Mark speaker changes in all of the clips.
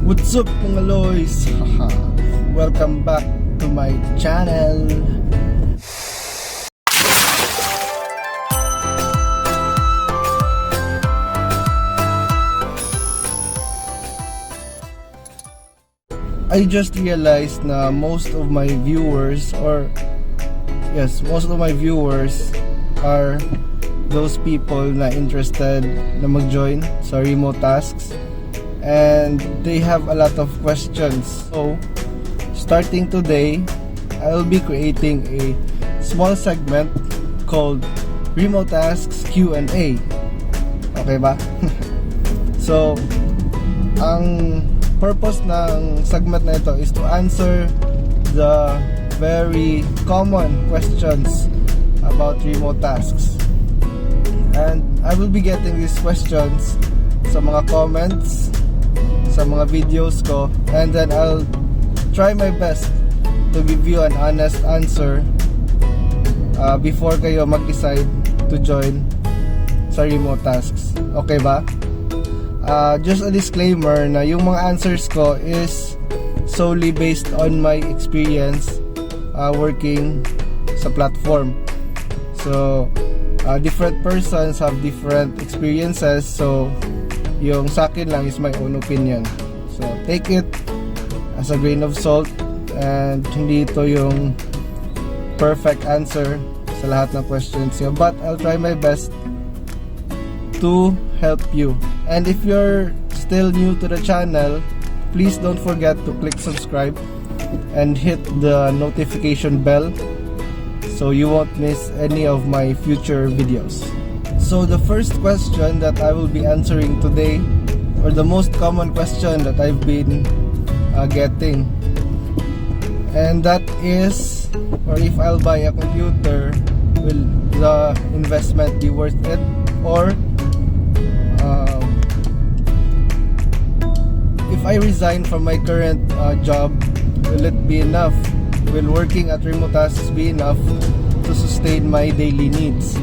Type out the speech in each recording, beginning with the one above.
Speaker 1: What's up mga Loys? Welcome back to my channel. I just realized na most of my viewers are those people na interested na mag-join sa REMOTASKS. And they have a lot of questions. So, starting today, I'll be creating a small segment called REMOTASKS Q&A. Okay ba? So, ang purpose ng segment na ito is to answer the very common questions about REMOTASKS. And I will be getting these questions sa mga comments sa mga videos ko, and then I'll try my best to give you an honest answer before kayo mag-decide to join sa REMOTASKS. Okay ba? Just a disclaimer na yung mga answers ko is solely based on my experience working sa platform. So different persons have different experiences, so yung sa akin lang is my own opinion. So take it as a grain of salt, and hindi ito yung perfect answer sa lahat ng questions niyo, but I'll try my best to help you. And if you're still new to the channel, please don't forget to click subscribe and hit the notification bell so you won't miss any of my future videos. So the first question that I will be answering today, or the most common question that I've been getting, and that is, or if I'll buy a computer, will the investment be worth it? Or if I resign from my current job, will it be enough? Will working at REMOTASKS be enough to sustain my daily needs?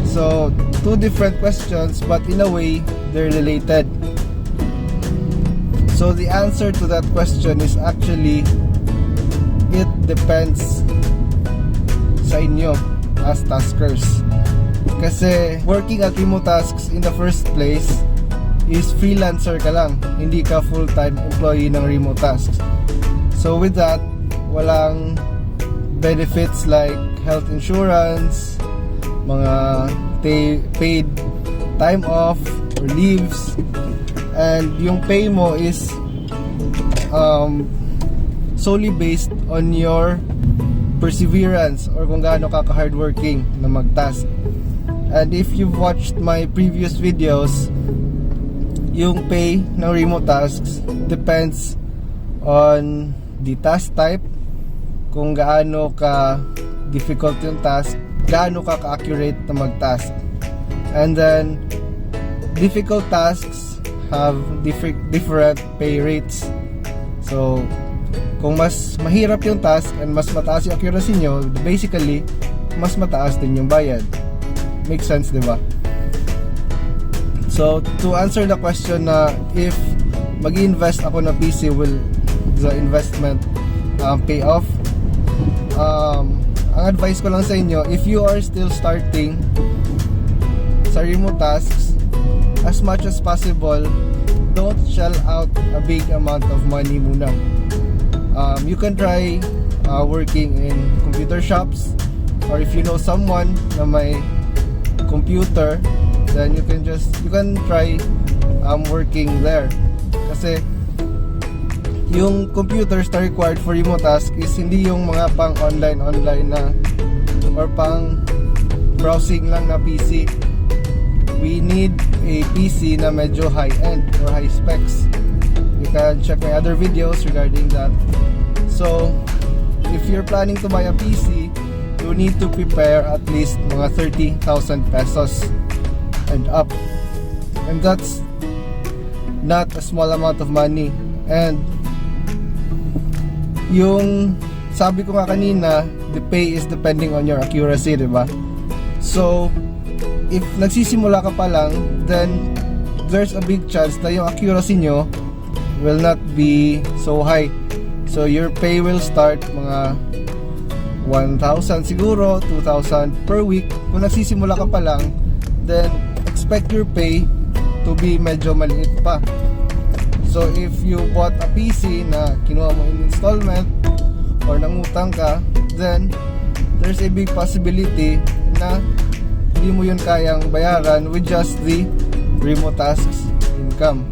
Speaker 1: So, two different questions, but in a way, they're related. So, the answer to that question is actually, it depends sa inyo as taskers. Kasi, working at REMOTASKS in the first place is freelancer ka lang, hindi ka full-time employee ng REMOTASKS. So, with that, walang benefits like health insurance, mga paid time off or leaves, and yung pay mo is solely based on your perseverance or kung gaano ka hardworking na mag-task. And if you've watched my previous videos, yung pay ng REMOTASKS depends on the task type, kung gaano ka difficult yung task, gaano ka accurate na mag-task. And then difficult tasks have different pay rates. So kung mas mahirap yung task and mas mataas yung accuracy nyo, basically mas mataas din yung bayad. Makes sense, di ba? So to answer the question na if mag-invest ako na PC, will the investment pay off? Ang advice ko lang sa inyo, if you are still starting sa REMOTASKS, as much as possible, don't shell out a big amount of money muna. You can try working in computer shops, or if you know someone na may computer, then you can try working there. Kasi yung computers na required for REMOTASKS is hindi yung mga pang online na or pang browsing lang na PC. We need a PC na medyo high-end or high specs. You can check my other videos regarding that. So, if you're planning to buy a PC, you need to prepare at least mga 30,000 pesos and up. And that's not a small amount of money. And yung sabi ko nga kanina, the pay is depending on your accuracy, diba? So, if nagsisimula ka pa lang, then there's a big chance na yung accuracy nyo will not be so high. So your pay will start mga 1,000 siguro, 2,000 per week. Kung nagsisimula ka pa lang, then expect your pay to be medyo maliit pa. So if you bought a PC na kinuha mo in installment or nangutang ka, then there's a big possibility na hindi mo yun kayang bayaran with just the REMOTASKS income.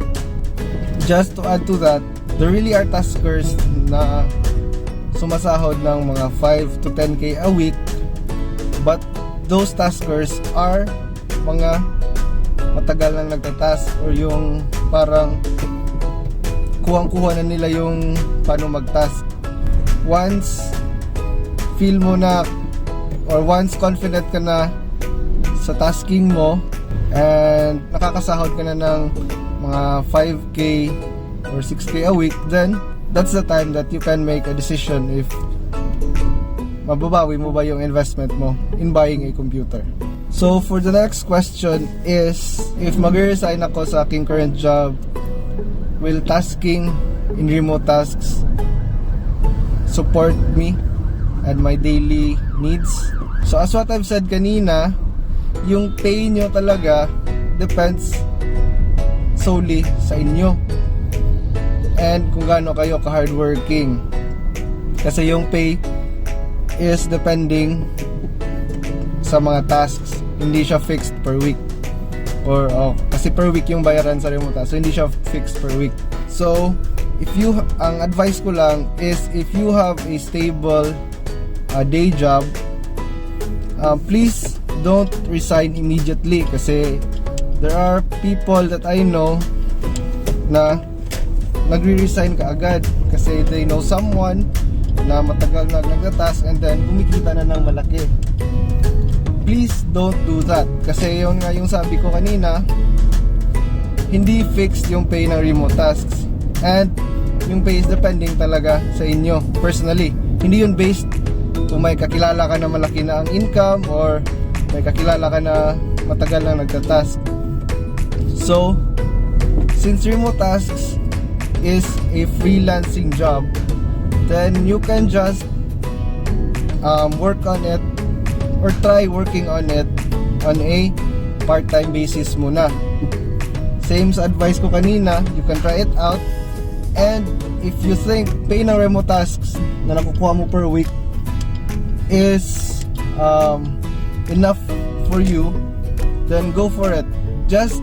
Speaker 1: Just to add to that, there really are taskers na sumasahod ng mga 5 to 10k a week, but those taskers are mga matagal nang nagtatask or yung parang kuhang-kuha na nila yung paano mag-task. Once feel mo na or once confident ka na sa tasking mo and nakakasahod ka na ng mga 5k or 6k a week, then that's the time that you can make a decision if mababawi mo ba yung investment mo in buying a computer. So for the next question is, if mag-resign ako sa aking current job, will tasking in REMOTASKS support me and my daily needs? So as what I've said kanina, yung pay nyo talaga depends solely sa inyo and kung gaano kayo ka-hardworking, kasi yung pay is depending sa mga tasks, hindi siya fixed per week or kasi per week yung bayaran sa REMOTASKS, so hindi siya fixed per week. So ang advice ko lang is if you have a stable day job, please don't resign immediately, kasi there are people that I know na nagre-resign ka agad kasi they know someone na matagal na nagtatask and then kumikita na ng malaki. Please don't do that, kasi yun nga yung sabi ko kanina, hindi fixed yung pay ng REMOTASKS and yung pay is depending talaga sa inyo personally. Hindi yun based kung may kakilala ka na malaki na ang income or may kakilala ka na matagal na nagtatask. So since REMOTASKS is a freelancing job, then you can just work on it or try working on it on a part-time basis muna. Same sa advice ko kanina, you can try it out, and if you think pay ng REMOTASKS na nakukuha mo per week is enough for you, then go for it. Just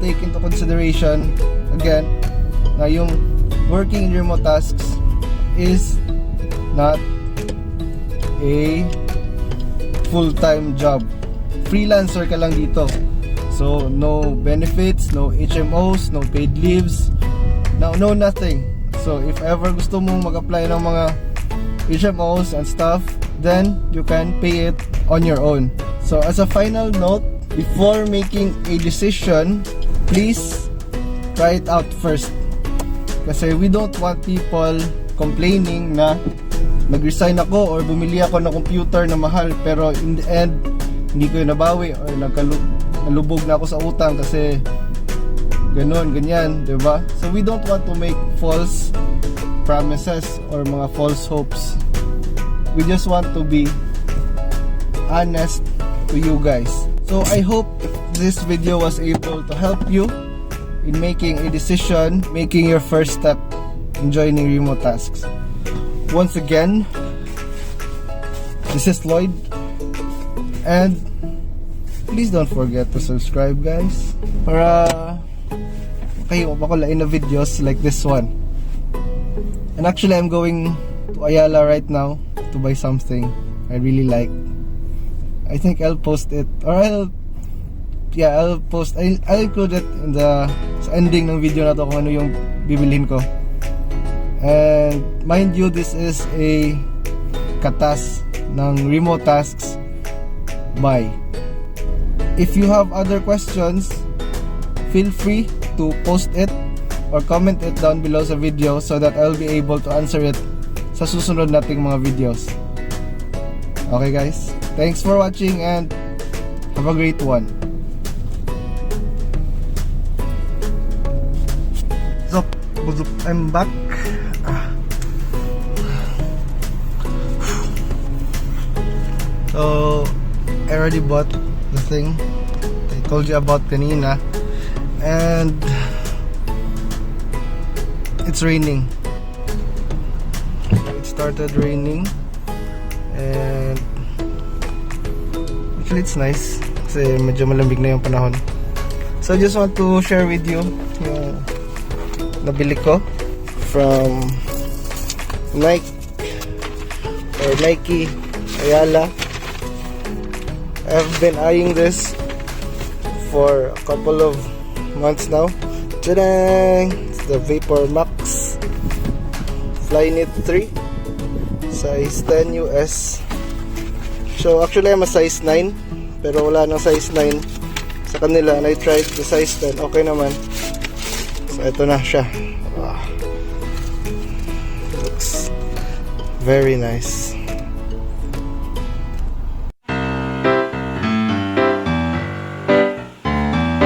Speaker 1: take into consideration again na yung working in REMOTASKS is not a full-time job. Freelancer ka lang dito. So no benefits, no HMOs, no paid leaves, no nothing. So if ever gusto mong mag-apply ng mga HMOs and stuff, then you can pay it on your own. So as a final note, before making a decision, please try it out first, kasi we don't want people complaining na nag-resign ako or bumili ako ng computer na mahal pero in the end hindi ko nabawi or nalubog na ako sa utang kasi ganyan, diba? So we don't want to make false promises or mga false hopes. We just want to be honest to you guys. So I hope this video was able to help you in making a decision, making your first step in joining REMOTASKS. Once again, this is Lloyd, and please don't forget to subscribe, guys, para kayo makulain na videos like this one. And actually, I'm going to Ayala right now to buy something I really like. I think I'll post it, or I'll include it in the ending ng video na to kung ano yung bibilhin ko. And mind you, this is a katas ng REMOTASKS buy. If you have other questions, feel free to post it or comment it down below sa video so that I'll be able to answer it sa susunod nating mga videos. Okay guys, thanks for watching and have a great one. up? What's up? I'm back. So, I already bought the thing I told you about kanina. And it's raining. It started raining. And actually it's nice kasi medyo malamig na yung panahon. So I just want to share with you yung nabili ko from Nike Ayala. I've been eyeing this for a couple of months now. Tadang! It's the Vapor Max Flyknit 3 size 10 US. So actually I'm a size 9 pero wala nang size 9 sa kanila, and I tried the size 10. Okay naman. So ito na siya. Looks very nice.